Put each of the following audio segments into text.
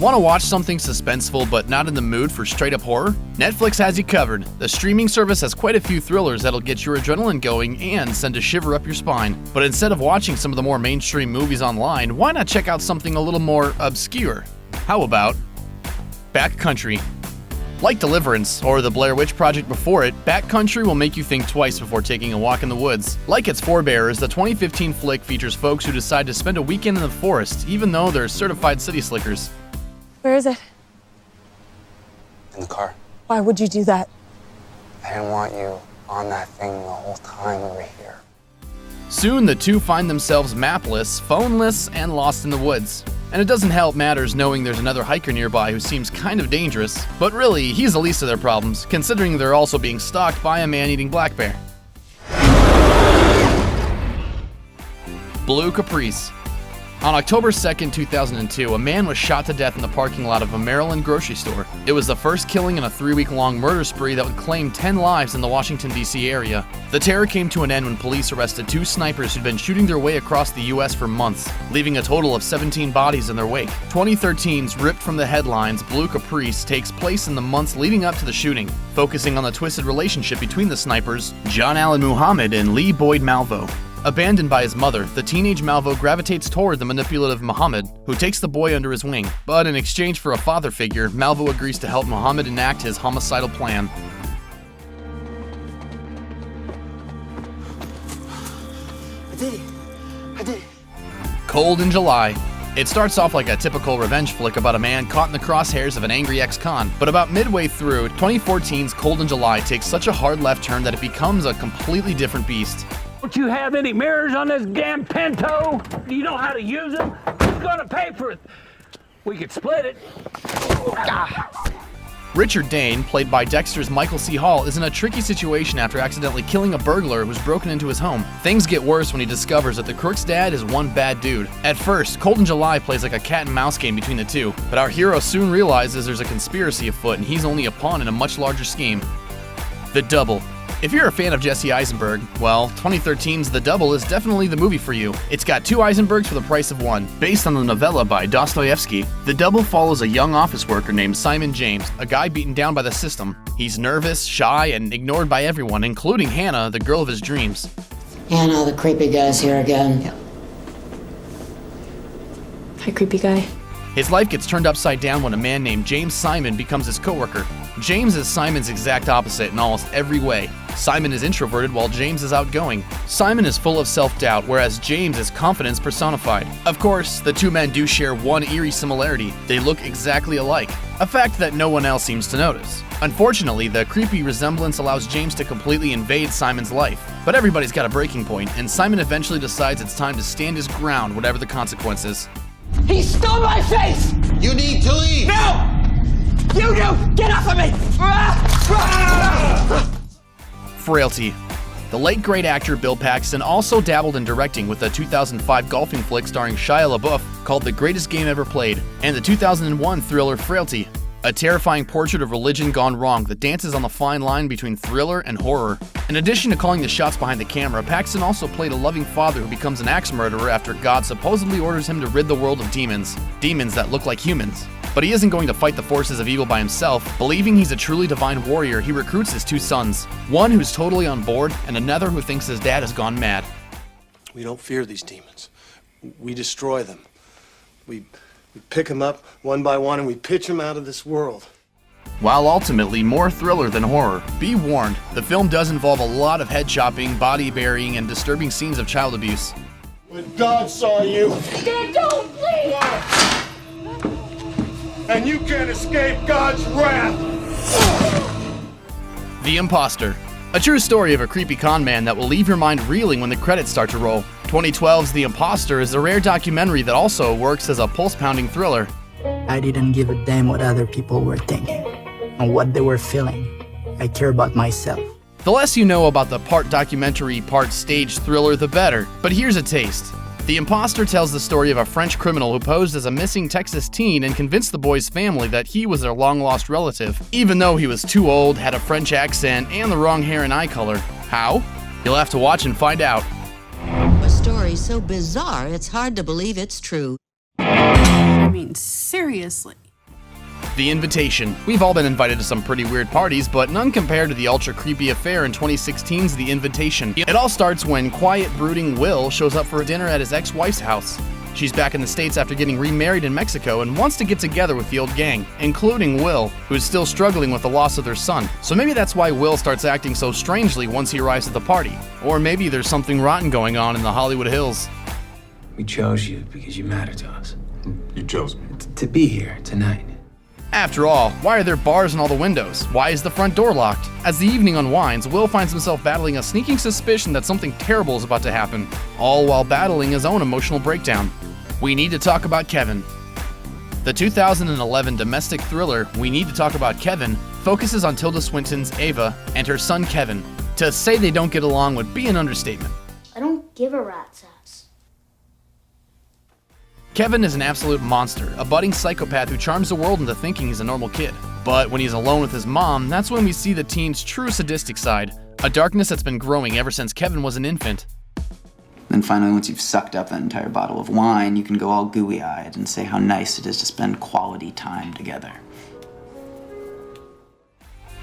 Want to watch something suspenseful but not in the mood for straight-up horror? Netflix has you covered. The streaming service has quite a few thrillers that'll get your adrenaline going and send a shiver up your spine. But instead of watching some of the more mainstream movies online, why not check out something a little more obscure? How about Backcountry? Like Deliverance, or the Blair Witch Project before it, Backcountry will make you think twice before taking a walk in the woods. Like its forebearers, the 2015 flick features folks who decide to spend a weekend in the forest, even though they're certified city slickers. Where is it? In the car. Why would you do that? I didn't want you on that thing the whole time we were here. Soon, the two find themselves mapless, phoneless, and lost in the woods. And it doesn't help matters knowing there's another hiker nearby who seems kind of dangerous, but really, he's the least of their problems, considering they're also being stalked by a man-eating black bear. Blue Caprice. On October 2nd, 2002, a man was shot to death in the parking lot of a Maryland grocery store. It was the first killing in a 3-week-long murder spree that would claim 10 lives in the Washington, D.C. area. The terror came to an end when police arrested 2 snipers who'd been shooting their way across the U.S. for months, leaving a total of 17 bodies in their wake. 2013's ripped from the headlines, Blue Caprice takes place in the months leading up to the shooting, focusing on the twisted relationship between the snipers, John Allen Muhammad and Lee Boyd Malvo. Abandoned by his mother, the teenage Malvo gravitates toward the manipulative Muhammad, who takes the boy under his wing. But in exchange for a father figure, Malvo agrees to help Muhammad enact his homicidal plan. I did. Cold in July. It starts off like a typical revenge flick about a man caught in the crosshairs of an angry ex-con, but about midway through, 2014's Cold in July takes such a hard left turn that it becomes a completely different beast. Don't you have any mirrors on this damn Pinto? Do you know how to use them? Who's gonna pay for it? We could split it. Richard Dane, played by Dexter's Michael C. Hall, is in a tricky situation after accidentally killing a burglar who's broken into his home. Things get worse when he discovers that the crook's dad is one bad dude. At first, Cold in July plays like a cat and mouse game between the two, but our hero soon realizes there's a conspiracy afoot and he's only a pawn in a much larger scheme. The Double. If you're a fan of Jesse Eisenberg, well, 2013's The Double is definitely the movie for you. It's got 2 Eisenbergs for the price of 1. Based on the novella by Dostoevsky, The Double follows a young office worker named Simon James, a guy beaten down by the system. He's nervous, shy, and ignored by everyone, including Hannah, the girl of his dreams. Hannah, the creepy guy's here again. Yeah. Hi, creepy guy. His life gets turned upside down when a man named James Simon becomes his coworker. James is Simon's exact opposite in almost every way. Simon is introverted while James is outgoing. Simon is full of self-doubt, whereas James is confidence personified. Of course, the two men do share one eerie similarity. They look exactly alike, a fact that no one else seems to notice. Unfortunately, the creepy resemblance allows James to completely invade Simon's life. But everybody's got a breaking point, and Simon eventually decides it's time to stand his ground, whatever the consequences. He stole my face! You need to leave! No! You do! Get off of me! Frailty. The late great actor Bill Paxton also dabbled in directing with the 2005 golfing flick starring Shia LaBeouf called The Greatest Game Ever Played, and the 2001 thriller Frailty, a terrifying portrait of religion gone wrong that dances on the fine line between thriller and horror. In addition to calling the shots behind the camera, Paxton also played a loving father who becomes an axe murderer after God supposedly orders him to rid the world of demons that look like humans. But he isn't going to fight the forces of evil by himself. Believing he's a truly divine warrior, he recruits his 2 sons, one who's totally on board and another who thinks his dad has gone mad. We don't fear these demons. We destroy them. We pick them up one by one and we pitch them out of this world. While ultimately more thriller than horror, be warned, the film does involve a lot of head chopping, body burying, and disturbing scenes of child abuse. When God saw you, Dad, don't, please! and you can't escape God's wrath. The Imposter. A true story of a creepy con man that will leave your mind reeling when the credits start to roll. 2012's The Imposter is a rare documentary that also works as a pulse-pounding thriller. I didn't give a damn what other people were thinking and what they were feeling. I care about myself. The less you know about the part documentary, part stage thriller, the better. But here's a taste. The Imposter tells the story of a French criminal who posed as a missing Texas teen and convinced the boy's family that he was their long-lost relative, even though he was too old, had a French accent, and the wrong hair and eye color. How? You'll have to watch and find out. A story so bizarre, it's hard to believe it's true. I mean, seriously. The Invitation. We've all been invited to some pretty weird parties, but none compared to the ultra creepy affair in 2016's The Invitation. It all starts when quiet, brooding Will shows up for a dinner at his ex-wife's house. She's back in the States after getting remarried in Mexico and wants to get together with the old gang, including Will, who's still struggling with the loss of their son. So maybe that's why Will starts acting so strangely once he arrives at the party. Or maybe there's something rotten going on in the Hollywood Hills. We chose you because you matter to us. You chose me. To be here tonight. After all, why are there bars in all the windows? Why is the front door locked? As the evening unwinds, Will finds himself battling a sneaking suspicion that something terrible is about to happen, all while battling his own emotional breakdown. We Need to Talk About Kevin. The 2011 domestic thriller We Need to Talk About Kevin focuses on Tilda Swinton's Ava and her son Kevin. To say they don't get along would be an understatement. I don't give a rat's ass. Kevin is an absolute monster, a budding psychopath who charms the world into thinking he's a normal kid. But when he's alone with his mom, that's when we see the teen's true sadistic side, a darkness that's been growing ever since Kevin was an infant. Then finally, once you've sucked up that entire bottle of wine, you can go all gooey-eyed and say how nice it is to spend quality time together.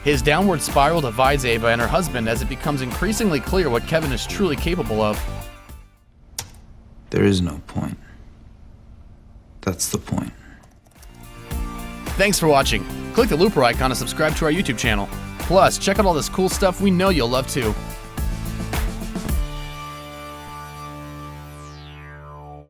His downward spiral divides Ava and her husband as it becomes increasingly clear what Kevin is truly capable of. There is no point. That's the point. Thanks for watching. Click the looper icon to subscribe to our YouTube channel. Plus, check out all this cool stuff we know you'll love too.